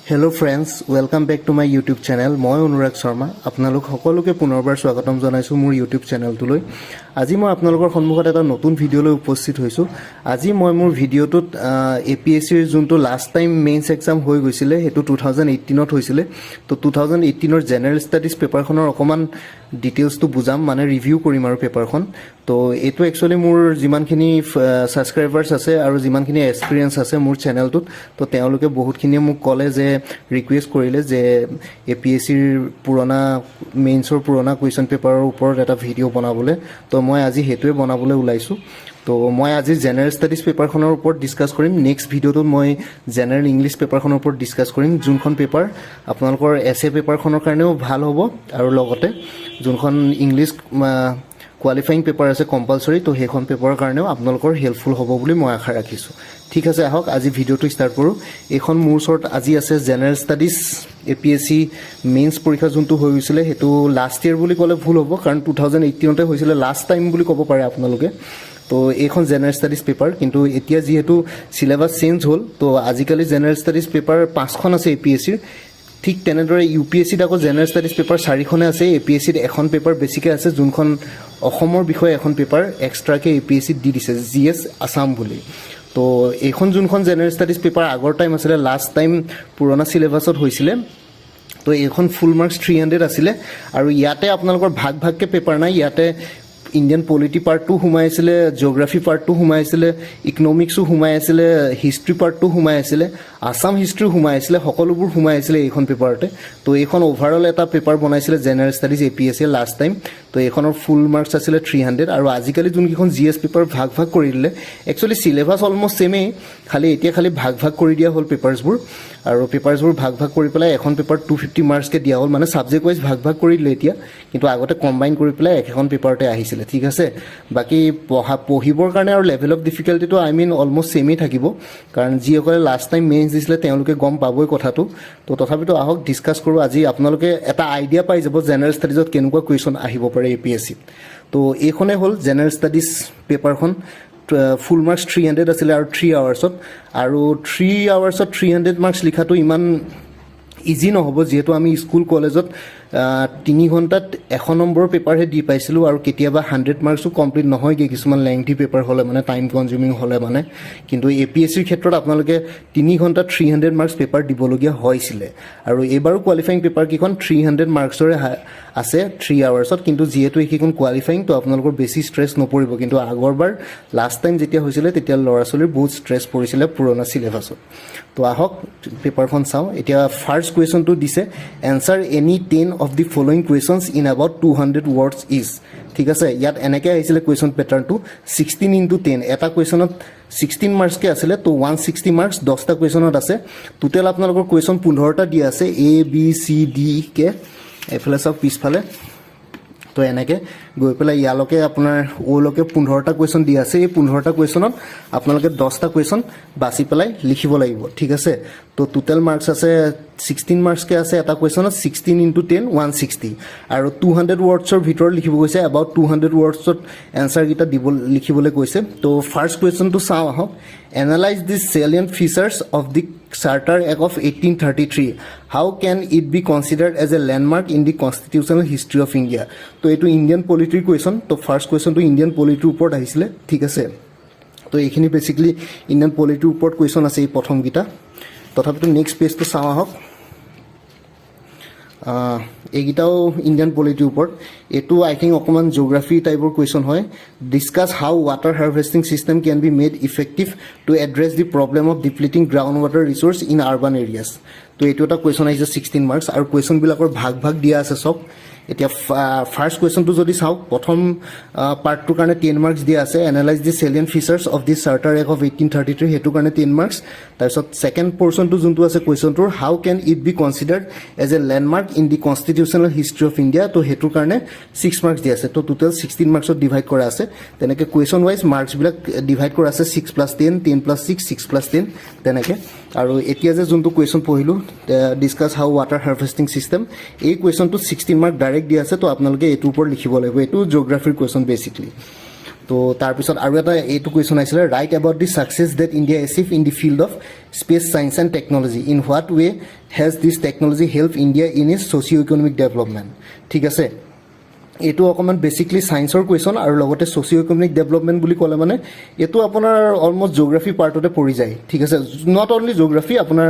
hello friends welcome back to my YouTube channel मैं अनुराग शर्मा आपनालोक सकलोके पुनर्बार स्वागतम जनाइছো मोर YouTube चैनलटुলৈ আজি মই আপোনালোকৰ সন্মুখত এটা নতুন ভিডিঅলৈ উপস্থিত হৈছো আজি মই মোৰ ভিডিঅটোত এপিএসসি ৰ যোনটো লাষ্ট টাইম মেইনছ এক্সাম হৈ গৈছিলে হেতু 2018 ত হৈছিলে তো 2018 ৰ জেনাৰেল ষ্টাডিজ পেপাৰখনৰ অকমান ডিটেইলছ তো বুজাম মানে ৰিভিউ কৰিম আৰু পেপাৰখন তো এটো একচুয়ালি মোৰ যিমানখিনি সাবস্ক্ৰাইবাৰ্ছ আছে আৰু যিমানখিনি এক্সপেৰিয়েন্স আছে মোৰ চেনেলটোত তো তেওঁলোকে বহুতখিনি মোক কলে যে ৰিকুৱেষ্ট কৰিলে যে এপিএসসি ৰ পুৰণা মেইনছৰ পুৰণা কুৱেশ্যন পেপাৰৰ ওপৰত এটা ভিডিঅ বনাবলৈ তো মই আজি হেতুৱে বনাবলৈ ওলাইছো তো মই আজি জেনাৰেল ষ্টাডিজ পেপাৰখনৰ ওপৰত ডিসকাস কৰিম নেক্সট ভিডিঅটোত মই জেনাৰেল ইংলিছ পেপাৰখনৰ ওপৰত ডিসকাস কৰিম যোনখন পেপাৰ আপোনালোকৰ এসএ পেপাৰখনৰ কাৰণেও ভাল হ'ব আৰু লগতে যোনখন ইংলিছ কোৱালিফাইং পেপাৰ আছে কম্পালসৰি তো হেখন পেপাৰৰ কাৰণেও আপোনালোকৰ হেল্পফুল হ'ব বুলি মই আশা ৰাখিছো ঠিক আছে আহক আজি ভিডিঅটো ষ্টাৰ্ট কৰো এখন মোৰ ওচৰত আজি আছে জেনাৰেল ষ্টাডিজ এপিএসসি মেইনছ পৰীক্ষা যোনটো হৈ গৈছিলে হেতু লাষ্ট ইয়াৰ বুলি ক'লে ভুল হ'ব কাৰণ 2018 তে হৈছিলে লাষ্ট টাইম বুলি ক'ব পাৰে আপোনালোকে তো এইখন জেনাৰেল ষ্টাডিজ পেপাৰ কিন্তু এতিয়া যেহেতু সিলেবাস চেঞ্জ হ'ল তো আজিকালি জেনাৰেল ষ্টাডিজ পেপাৰ 5খন আছে এপিএসসিৰ ঠিক তেনেদৰে ইউপিএসসিত আকৌ জেনাৰেল ষ্টাডিজ পেপাৰ 4খনে আছে এপিএসসিত এখন পেপাৰ বেছিকৈ আছে যোনখন অসমৰ বিষয়ে এখন পেপাৰ এক্সট্ৰাকে এপিএসসিত দি দিছে জিএস আসাম বুলি তো এইখন যোনখন জেনাৰেল ষ্টাডিজ পেপাৰ আগৰ টাইম আছিলে লাষ্ট টাইম পুৰণা সিলেবাসত হৈছিলে তো এইখন ফুল মাৰ্কস 300 আছিলে আৰু ইয়াতে আপোনালোকৰ ভাগ ভাগকে পেপাৰ নাই ইয়াতে ইন্ডিয়ান পলিটি পাৰ্ট 2 হুমাই আছিলে জিওগ্ৰাফি পাৰ্ট 2 হুমাই আছিলে ইকনমিক্সও হুমাই আছিলে হিষ্ট্ৰি পাৰ্ট 2 হুমাই আছিলে আসাম হিষ্ট্ৰি হুমাই আছিলে সকলোবোৰ হুমাই আছিলে এইখন পেপাৰতে তো এইখন ওভাৰঅল এটা পেপাৰ বনাইছিলে general studies APS-C last time তো এইখনৰ ফুল মাৰ্কস আছিলে 300 আৰু আজিকালি যোনকিখন জিএস পেপাৰ ভাগ ভাগ কৰি দিলে একচুয়ালি সিলেবাস অলমোস্ট সেমে খালি এতিয়া খালি ভাগ ভাগ কৰি দিয়া হ'ল পেপাৰছবোৰ আৰু পেপাৰছবোৰ ভাগ ভাগ কৰি পেলাই এখন পেপাৰ 250 মাৰ্কস কে দিয়া হ'ল মানে সাবজেক্ট ওয়াইজ ভাগ ভাগ কৰি দিলে এতিয়া কিন্তু আগতে কম্বাইন কৰি পেলাই এখন পেপাৰতে আহিছিল ঠিক আছে বাকি পঢ়িবৰ কাৰণে আৰু লেভেল অফ ডিফিকাল্টি তো আই মিন অলমোস্ট সেমে থাকিব কাৰণ যিসকলে লাষ্ট টাইম মেইনছ দিছিলে তেওঁলোকে গম পাবই কথাটো তো তথাপিতো আহক ডিসকাস কৰো আজি আপোনালোকে এটা আইডিয়া পাই যাব জেনাৰেল ষ্টাডিজত কেনেকুৱা কুৱেশ্যন আহিব পাৰে এপিএসসি তো এইখনে হ'ল জেনাৰেল ষ্টাডিজ পেপাৰখন ফুল মাৰ্কস 300 আছিল আৰু 3 আৱাৰ্ছত আৰু 3 আৱাৰ্ছত 300 মাৰ্কস লিখাটো ইমান ইজি নহব যেহেতু আমি স্কুল কলেজত 3 ঘণ্টাত 1 নম্বৰ পেপাৰ হে দি পাইছিলো আৰু কেতিয়াবা 100 মাৰ্কসও কমপ্লিট নহয়গে কিছুমান লেংথি পেপাৰ হলে মানে টাইম কনজিউমিং হলে মানে কিন্তু এপিএসসিৰ ক্ষেত্ৰত আপোনালোকে 3 ঘণ্টাত 300 মাৰ্কস পেপাৰ দিবলগীয়া হৈছিলে আৰু এবাৰো কোৱালিফাইং পেপাৰ কিখন 300 মাৰ্কসৰে আছে 3 আৱাৰ্ছত কিন্তু যেহেতু এইখন কোৱালিফাইং তো আপোনালোকৰ বেছি ষ্ট্ৰেছ নপৰিব কিন্তু আগৰবাৰ লাষ্ট টাইম যেতিয়া হৈছিলে তেতিয়া লৰাছলিৰ বহুত ষ্ট্ৰেছ পৰিছিলে পুৰণা সিলেবাসত তো আহক পেপাৰখন চাও এতিয়া ফাৰ্স্ট কুৱেশ্যনটো দিছে answer any 10 of the following questions in about 200 words is ঠিক আছে ইয়াত এনেকৈ আহিছিলে কুৱেশ্যন প্যাটাৰ্নটো 16 into 10 এটা কুৱেশ্যনত 16 মাৰ্কস কে আছিল তো 160 মাৰ্কস 10টা কুৱেশ্যনত আছে টোটাল আপোনালোকৰ কুৱেশ্যন 15টা দিয়া আছে এ বি সি ডি কে এফালে সব পিছফালে তো এনেকৈ গৈ পেলাই ইয়ালকে আপোনাৰ ওলকে 15টা কুৱেশ্যন দিয়া আছে এই 15টা কুৱেশ্যনত আপোনালোকে 10টা কুৱেশ্যন বাছি পেলাই লিখিব লাগিব ঠিক আছে তো টোটাল মাৰ্কস আছে 16 মাৰ্কস কে আছে এটা কুৱেশ্যনত 16 into 10 160 আৰু 200 ওয়াৰ্ডছৰ ভিতৰত লিখিব কৈছে এবাউট 200 ওয়াৰ্ডছত এনসাৰ গিটা দিব লিখিবলৈ কৈছে তো ফাৰ্স্ট কুৱেশ্যনটো চাও আহক analyse the salient features of the Charter Act of 1833 how can it be considered as a landmark in the constitutional history of India তো এটো ইন্ডিয়ান পলিটি কুৱেশ্যন তো ফাৰ্স্ট কুৱেশ্যনটো ইন্ডিয়ান পলিটিৰ ওপৰত আহিছিলে ঠিক আছে তো এইখিনি বেসিক্যালি ইন্ডিয়ান পলিটিৰ ওপৰত কুৱেশ্যন আছে এই প্ৰথম গিটা তথাপিতো নেক্সট পেজটো চাও আহক এইগিটাও ইন্ডিয়ান পলিটিৰ ওপৰত এটো আই থিংক অকমান জিওগ্ৰাফি টাইপৰ কুৱেশ্যন হয় discuss how water harvesting system can be made effective to address the problem of depleting ground water resource in urban areas তো এটো এটা কুৱেশ্যন আহিছে 16 মাৰ্কস আৰু কুৱেশ্যন বিলাকৰ ভাগ ভাগ দিয়া আছে সব এতিয়া ফাৰ্স্ট কুৱেশ্যনটো যদি চাও প্ৰথম পাৰ্টটোৰ কাৰণে 10 মাৰ্কস দিয়া আছে analyse the salient features of the Charter Act of 1833 হেতু কাৰণে 10 মাৰ্কস তাৰপিছত সেকেন্ড পোৰশনটো যোনটো আছে কুৱেশ্যনটোৰ how can it be considered as a landmark in the constitutional history of India তো হেতুৰ কাৰণে 6 মাৰ্কস দিয়া আছে তো টোটাল 16 মাৰ্কসত ডিভাইড কৰা আছে তেনেকৈ কুৱেশ্যন ওয়াইজ মাৰ্কস বিলাক ডিভাইড কৰা আছে 6 + 10 10 + 6 6 + 10 তেনেকৈ আৰু এতিয়া যে যোনটো কুৱেশ্যন পঢ়িলো discuss how water harvesting system এই কুৱেশ্যনটো 16 মাৰ্ক ডাইৰেক্ট দিয়া আছে তো আপোনালোকে এটোৰ ওপৰত লিখিব লাগিব এটো জিওগ্ৰাফিৰ কুৱেশ্যন বেসিক্যালি তো তাৰপিছত আৰু এটা এইটো কুৱেশ্যন আহিছিলে right about the success that India achieve in the field of space science and technology in what way has this technology help India in its socio' economic development ঠিক আছে এইটো অকণমান বেচিকলি ছায়েন্সৰ কুৱেশ্যন আৰু লগতে socio' economic development বুলি ক'লে মানে এইটো আপোনাৰ অলমষ্ট জিঅ'গ্ৰাফি পাৰ্টতে পৰি যায় ঠিক আছে নট অনলি জিঅ'গ্ৰাফি আপোনাৰ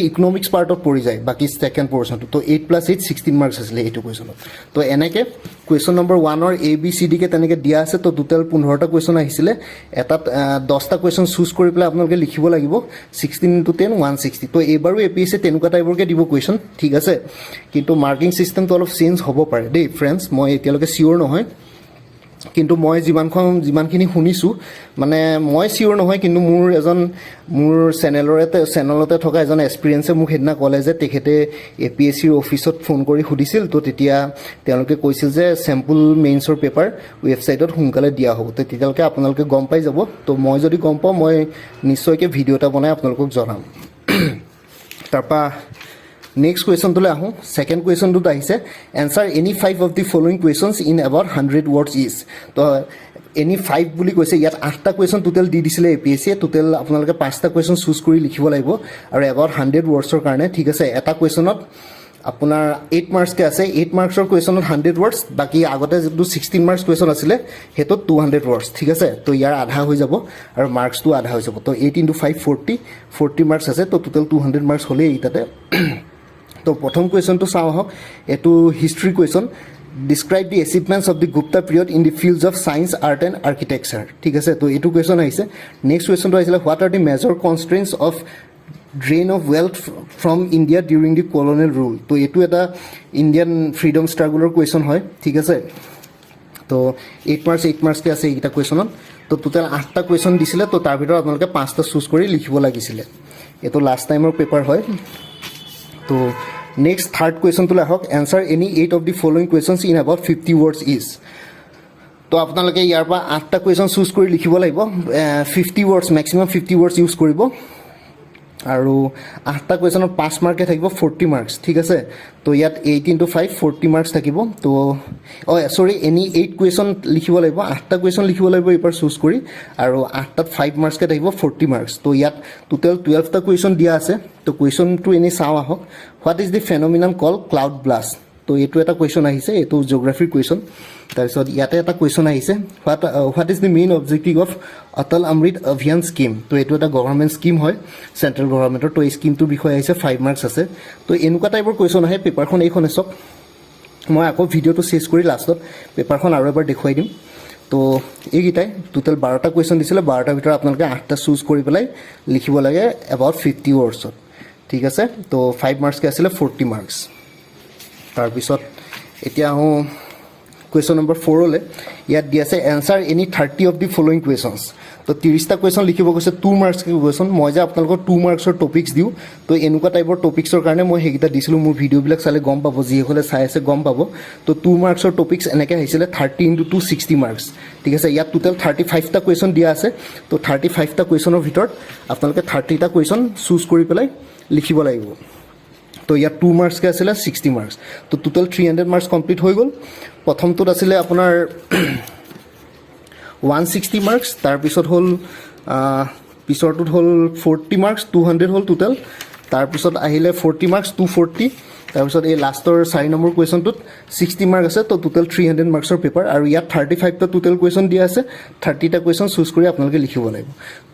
ইকনমিক্স পাৰ্টত পৰি যায় বাকী ছেকেণ্ড পৰ্চনটো তো 8+8 16 মাৰ্কছ আছিলে এইটো কুৱেশ্যনত তো এনেকৈ কুৱেশ্যন নম্বৰ 1ৰ ABCD কে তেনেকৈ দিয়া আছে তো টোটেল 15টা কুৱেশ্যন আহিছিলে এটাত 10টা কুৱেশ্যন চুজ কৰি পেলাই আপোনালোকে লিখিব লাগিব 16 × 10 160 তো এইবাৰো APSC তেনেকুৱা টাইপৰকৈ দিব কুৱেশ্যন ঠিক আছে কিন্তু মাৰ্কিং চিষ্টেমটো অলপ চেঞ্জ হ'ব পাৰে দেই ফ্ৰেণ্ডছ মই এতিয়ালৈকে চিয়'ৰ নহয় কিন্তু মই যিমানখিনি শুনিছোঁ মানে মই চিয়'ৰ নহয় কিন্তু মোৰ চেনেলতে থকা এজন এক্সপিৰিয়েঞ্চে মোক সেইদিনা ক'লে যে তেখেতে APSCৰ অফিচত ফোন কৰি সুধিছিল তো তেতিয়া তেওঁলোকে কৈছিল যে চেম্পল মেইনছৰ পেপাৰ ৱেবছাইটত সোনকালে দিয়া হ'ব তো তেতিয়ালৈকে আপোনালোকে গম পাই যাব তো মই যদি গম পাওঁ মই নিশ্চয়কৈ ভিডিঅ' এটা বনাই আপোনালোকক জনাম তাৰপৰা নেক্সট কুৱেশ্যনটোলৈ আহোঁ ছেকেণ্ড কুৱেশ্যনটোত আহিছে answer any 5 of the following questions in about 100 words is তো এনি 5 বুলি কৈছে ইয়াত 8টা কুৱেশ্যন টোটেল দি দিছিলে APSCয়ে টোটেল আপোনালোকে 5টা কুৱেশ্যন চুজ কৰি লিখিব লাগিব আৰু এবাউট 100 ৱৰ্ডছৰ কাৰণে ঠিক আছে এটা কুৱেশ্যনত আপোনাৰ 8 মাৰ্কছকৈ আছে 8 মাৰ্কছৰ কুৱেশ্যনত 100 ৱৰ্ডছ বাকী আগতে যিটো 16 মাৰ্কছ কুৱেশ্যন আছিলে সেইটোত 200 ৱৰ্ডছ ঠিক আছে তো ইয়াৰ আধা হৈ যাব আৰু মাৰ্কছটো আধা হৈ যাব তো 8 × 5 40 মাৰ্কছ আছে তো টোটেল 200 মাৰ্কছ হ'লেই তাতে তো প্ৰথম কুৱেশ্যনটো চাওঁ আহক এইটো history question describe the achievements of the Gupta period in the fields of science art and architecture ঠিক আছে তো এইটো কুৱেশ্যন আহিছে নেক্সট কুৱেশ্যনটো আহিছিলে what are the major constraints of drain of wealth from India during the colonial rule তো এইটো এটা ইণ্ডিয়ান ফ্ৰীডম ষ্ট্ৰাগলৰ কুৱেশ্যন হয় ঠিক আছে তো 8 মাৰ্কছকৈ আছে এইকেইটা কুৱেশ্যনত তো টোটেল 8টা কুৱেশ্যন দিছিলে তো তাৰ ভিতৰত আপোনালোকে 5টা চুজ কৰি লিখিব লাগিছিলে এইটো লাষ্ট টাইমৰ পেপাৰ হয় তো নেক্সট থাৰ্ড কুৱেশ্যনটোলৈ আহক answer any 8 of the following questions in about 50 words is তো আপোনালোকে ইয়াৰ পৰা 8টা কুৱেশ্যন চুজ কৰি লিখিব লাগিব 50 ৱৰ্ডছ মেক্সিমাম 50 ৱৰ্ডছ ইউজ কৰিব আৰু 8টা কুৱেশ্যনত 5 মাৰ্কে থাকিব 40 মাৰ্কছ ঠিক আছে তো ইয়াত 8 × 5 40 মাৰ্কছ থাকিব তো এনি 8 কুৱেশ্যন লিখিব লাগিব 8টা কুৱেশ্যন লিখিব লাগিব এইবাৰ চুজ কৰি আৰু 8টাত 5 মাৰ্কছকৈ থাকিব 40 মাৰ্কছ তো ইয়াত টোটেল 12টা কুৱেশ্যন দিয়া আছে তো কুৱেশ্যনটো এনেই চাওঁ আহক what is the phenomenon call cloud blast তো এইটো এটা কুৱেশ্যন আহিছে এইটো জিঅ'গ্ৰাফিৰ কুৱেশ্যন তাৰপিছত ইয়াতে এটা কুৱেশ্যন আহিছে what is the main objective of Atal Amrit Abhiyan scheme তো এইটো এটা গভৰ্ণমেণ্ট স্কিম হয় চেণ্ট্ৰেল গভৰ্ণমেণ্টৰ তো এই স্কিমটোৰ বিষয়ে আহিছে 5 মাৰ্কছ আছে তো এনেকুৱা টাইপৰ কুৱেশ্যন আহে পেপাৰখন এইখনে চাওক মই আকৌ ভিডিঅ'টো চেজ কৰি লাষ্টত পেপাৰখন আৰু এবাৰ দেখুৱাই দিম তো এইকেইটাই টোটেল 12টা কুৱেশ্যন দিছিলে 12টাৰ ভিতৰত আপোনালোকে 8টা চুজ কৰি পেলাই লিখিব লাগে এবাউট 50 ৱৰ্ডছত ঠিক আছে তো 5 মাৰ্কছকৈ আছিলে 40 মাৰ্কছ তাৰপিছত এতিয়া আহোঁ কুৱেশ্যন নম্বৰ 4লৈ ইয়াত দি আছে answer any 30 of the following questions তো 30টা কুৱেশ্যন লিখিব কৈছে 2 মাৰ্কছকৈ কুৱেশ্যন মই যে আপোনালোকক 2 মাৰ্কছৰ টপিক্স দিওঁ তো এনেকুৱা টাইপৰ টপিক্সৰ কাৰণে মই সেইকেইটা দিছিলোঁ মোৰ ভিডিঅ'বিলাক চালে গম পাব যিসকলে চাই আছে গম পাব তো 2 মাৰ্কছৰ টপিক্স এনেকৈ আহিছিলে 30 × 2 60 মাৰ্কছ ঠিক আছে ইয়াত টোটেল 35টা কুৱেশ্যন দিয়া আছে তো 35টা কুৱেশ্যনৰ ভিতৰত আপোনালোকে 30টা কুৱেশ্যন চুজ কৰি পেলাই লিখিব লাগিব তো ইয়াত 2 মাৰ্কছকৈ আছিলে 60 মাৰ্কছ তো টোটেল 300 মাৰ্কছ কমপ্লিট হৈ গ'ল প্ৰথমটোত আছিলে আপোনাৰ 160 মাৰ্কছ তাৰপিছত হ'ল পিছৰটোত হ'ল 40 মাৰ্কছ 200 হ'ল টোটেল তাৰপিছত আহিলে 40 মাৰ্কছ 240 তাৰপিছত এই লাষ্টৰ 4 নম্বৰ কুৱেশ্যনটোত 60 মাৰ্ক আছে তো টোটেল 300 মাৰ্কছৰ পেপাৰ আৰু ইয়াত 35টা টোটেল কুৱেশ্যন দিয়া আছে 30টা কুৱেশ্যন চুজ কৰি আপোনালোকে লিখিব লাগিব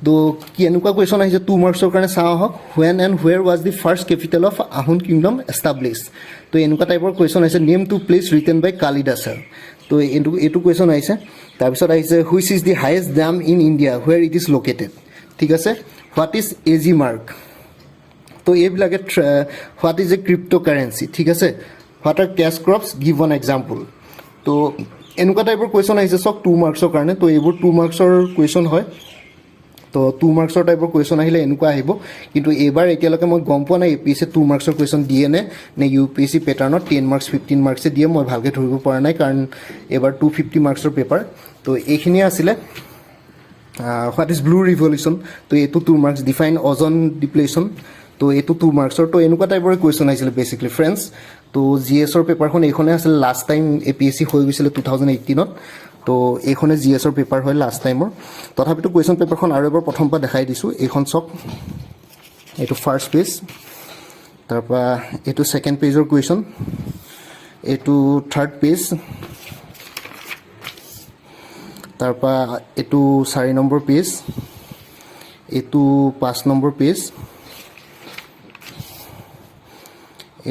তো কি এনেকুৱা কুৱেশ্যন আহিছে 2 মাৰ্কছৰ কাৰণে চাওঁ আহক when and where was the first capital of Ahom kingdom establish তো এনেকুৱা টাইপৰ কুৱেশ্যন আহিছে name to place written by কালিদাসৰ তো এইটো কুৱেশ্যন আহিছে তাৰপিছত আহিছে which is the highest dam in India where it is located ঠিক আছে হোৱাট ইজ AG মাৰ্ক তো এইবিলাকে what is a crypto' currency ঠিক আছে what are cash crops give one example তো এনেকুৱা টাইপৰ কুৱেশ্যন আহিছে চাওক 2 মাৰ্কছৰ কাৰণে তো এইবোৰ 2 মাৰ্কছৰ কুৱেশ্যন হয় তো 2 মাৰ্কছৰ টাইপৰ কুৱেশ্যন আহিলে এনেকুৱা আহিব কিন্তু এইবাৰ এতিয়ালৈকে মই গম পোৱা নাই APSC 2 মাৰ্কছৰ কুৱেশ্যন দিয়ে নে UPSC পেটাৰ্ণত 10 মাৰ্কছ 15 মাৰ্কছে দিয়ে মই ভালকৈ ধৰিব পৰা নাই কাৰণ এইবাৰ 250 মাৰ্কছৰ পেপাৰ তো এইখিনিয়ে আছিলে হোৱাট ইজ ব্লু ৰিভলিউশ্যন তো এইটো 2 মাৰ্কছ ডিফাইন অজন ডিপ্লেশ্যন তো এইটো 2 মাৰ্কছৰ তো এনেকুৱা টাইপৰ কুৱেশ্যন আহিছিলে বেচিকলি ফ্ৰেণ্ডছ তো GSৰ পেপাৰখন এইখনে আছিলে লাষ্ট টাইম APSC হৈ গৈছিলে 2018ত তো এইখনে GS ৰ পেপাৰ হয় লাষ্ট টাইমৰ তথাপিতো কুৱেশ্যন পেপাৰখন আৰু এবাৰ প্ৰথম পৰা দেখাই দিছোঁ এইখন চক এইটো ফাৰ্ষ্ট পেজ তাৰপৰা এইটো ছেকেণ্ড পেজৰ কুৱেশ্যন এইটো থাৰ্ড পেজ তাৰপৰা এইটো 4 নম্বৰ পেজ এইটো 5 নম্বৰ পেজ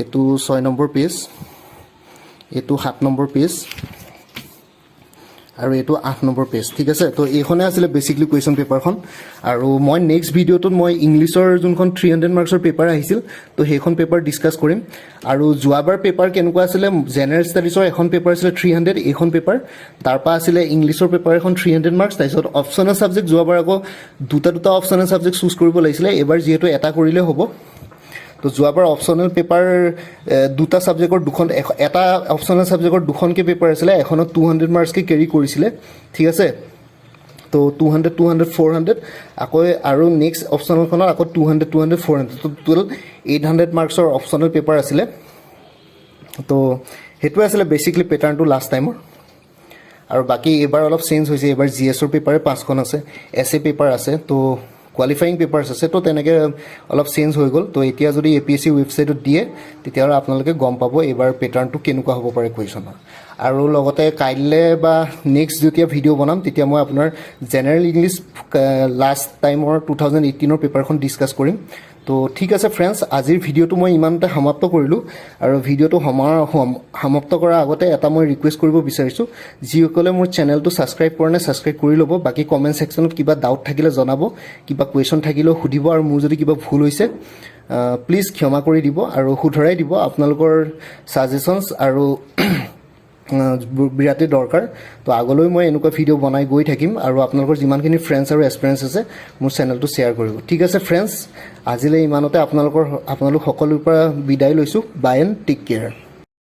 এইটো 6 নম্বৰ পেজ এইটো 7 নম্বৰ পেজ আৰু এইটো 8 নম্বৰ পেজ ঠিক আছে তো এইখনে আছিল বেসিক্যালি কুৱেশ্যন পেপাৰখন আৰু মই নেক্সট ভিডিঅ'টোত মই ইংলিছৰ যোনখন 300 মাৰ্কছৰ পেপাৰ আহিছিল তো সেইখন পেপাৰ ডিসকাস কৰিম আৰু যোৱাবাৰ পেপাৰ কেনেকুৱা আছিল জেনাৰেল ষ্টাডিজৰ এখন পেপাৰ আছিল 300 এইখন পেপাৰ তাৰপা আছিল ইংলিছৰ পেপাৰ এখন 300 মাৰ্কছ তাৰপিছত অপচনেল সাবজেক্ট যোৱাবাৰ আকৌ দুটা অপচনেল সাবজেক্ট চুজ কৰিব লাগিছিল এবাৰ যেহেতু এটা কৰিলে হ'ব তো যোৱাবাৰ অপচনেল পেপাৰ দুটা সাবজেক্টৰ দুখন এটা অপচনেল সাবজেক্টৰ দুখনকে পেপাৰ আছিল এখনত 200 মাৰ্কছকে কেৰি কৰিছিলে ঠিক আছে তো 200 400 আকৌ আৰু নেক্সট অপচনেলখনত আকৌ 200 400 তো টোটাল 800 মাৰ্কছৰ অপচনেল পেপাৰ আছিল তো হেতু আছিল বেসিক্যালি প্যাটাৰ্নটো লাষ্ট টাইমৰ আৰু বাকি এবাৰ অলপ চেঞ্জ হৈছে এবাৰ জিএছৰ পেপাৰে 5খন আছে এসএ পেপাৰ আছে তো কোৱালিফাইং পেপাৰ্স আছে তো তেনেকৈ অলপ চেঞ্জ হৈ গ'ল তো এতিয়া যদি এপিএসসি ৱেবছাইটত দিয়ে তেতিয়াহ'লে আপোনালোকে গম পাব এবাৰ প্যাটাৰ্নটো কেনেকুৱা হ'ব পাৰে কুৱেশ্যনৰ আৰু লগতে কাইলৈ বা নেক্সট যেতিয়া ভিডিঅ' বনাম তেতিয়া মই আপোনাৰ জেনাৰেল ইংলিছ লাষ্ট টাইমৰ 2018ৰ পেপাৰখন ডিসকাস কৰিম তো ঠিক আছে ফ্ৰেণ্ডছ আজিৰ ভিডিঅ'টো মই ইমানতে সমাপ্ত কৰিলোঁ আৰু ভিডিঅ'টো সমাপ্ত কৰাৰ আগতে এটা মই ৰিকুৱেষ্ট কৰিব বিচাৰিছোঁ যিসকলে মোৰ চেনেলটো ছাবস্ক্ৰাইব কৰা নাই ছাবস্ক্ৰাইব কৰি ল'ব বাকি কমেণ্ট ছেকশ্যনত কিবা ডাউট থাকিলে জনাব কিবা কুৱেশ্যন থাকিলেও সুধিব আৰু মোৰ যদি কিবা ভুল হৈছে প্লিজ ক্ষমা কৰি দিব আৰু শুধৰাই দিব আপোনালোকৰ ছাজেশ্যনছ আৰু বিৰাটেই দৰকাৰ তো আগলৈ মই এনেকুৱা ভিডিঅ' বনাই গৈ থাকিম আৰু আপোনালোকৰ যিমানখিনি ফ্ৰেণ্ডছ আৰু এক্সপিৰিয়েঞ্চ আছে মোৰ চেনেলটো শ্বেয়াৰ কৰিব ঠিক আছে ফ্ৰেণ্ডছ আজিলৈ ইমানতে আপোনালোক সকলোৰ পৰা বিদায় লৈছোঁ বাই এণ্ড টেক কেয়াৰ